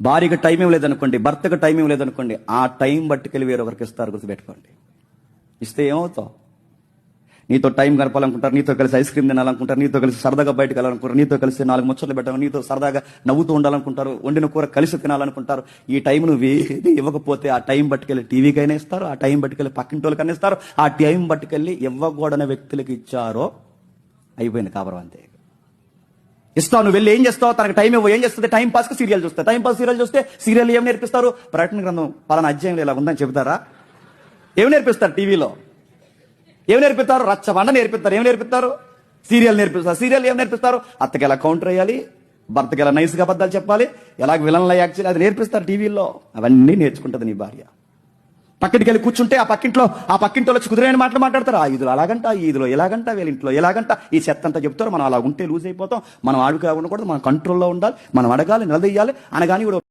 భార్యకి టైం ఏం లేదనుకోండి, భర్తకు టైం ఏం లేదనుకోండి, ఆ టైం బట్టుకెళ్ళి వేరొకరికి ఇస్తారు, గుర్తుపెట్టుకోండి. ఇస్తే ఏమవుతావు? నీతో టైం గడపాలనుకుంటారు, నీతో కలిసి ఐస్ క్రీమ్ తినాలనుకుంటారు, నీతో కలిసి సరదాగా బయటకు వెళ్ళాలనుకుంటారు, నీతో కలిసి 4 ముచ్చట్లు పెట్టాలి, నీతో సరదాగా నవ్వుతూ ఉండాలనుకుంటారు, వండిన కూర కలిసి తినాలనుకుంటారు. ఈ టైం నువ్వు ఏది ఇవ్వకపోతే ఆ టైం బట్టుకెళ్ళి టీవీకైనా ఇస్తారు, ఆ టైం బట్టుకెళ్ళి పక్కింటోళ్ళకైనా ఇస్తారు, ఆ టైం బట్టుకెళ్ళి ఇవ్వకూడని వ్యక్తులకి ఇచ్చారో అయిపోయింది కాపురం అంతే. ఇస్తావు, నువ్వు వెళ్ళి ఏం చేస్తావు? తనకు టైం ఇవ్వ, ఏం చేస్తుంది? టైం పాస్కి సీరియల్ చూస్తే, టైం పాస్ సీరియల్ చూస్తే సీరియల్ ఏం నేర్పిస్తారు? ప్రకటన గ్రంథం పలానా అధ్యాయంలో ఇలా ఉందని చెబుతారా? ఏం నేర్పిస్తారు టీవీలో? ఏం నేర్పిస్తారు? రచ్చబండ నేర్పిస్తారు. ఏం నేర్పిస్తారు? సీరియల్ నేర్పిస్తారు. సీరియల్ ఏం నేర్పిస్తారు? అత్తకి ఎలా కౌంటర్ వేయాలి, భర్తకి ఎలా నైస్గా అబద్ధాలు చెప్పాలి, ఎలాగ విలన్లా యాక్ట్ చేయాలి, అది నేర్పిస్తారు టీవీలో. అవన్నీ నేర్చుకుంటుంది నీ భార్య. పక్కటికి వెళ్ళి కూర్చుంటే ఆ పక్కింట్లో వచ్చి కుదిరైన మాటలు మాట్లాడతారు. ఆ ఇదిలో అలాగంట, ఈ ఇదిలో ఎలాగంట, వీళ్ళ ఇంట్లో ఎలాగంట, ఈ చెత్త అంతా చెప్తారు. మనం అలా ఉంటే లూజ్ అయిపోతాం, మనం ఆడుగా ఉండకూడదు, మనం కంట్రోల్లో ఉండాలి, మనం అడగాలి, నిలదీయాలి అనగాని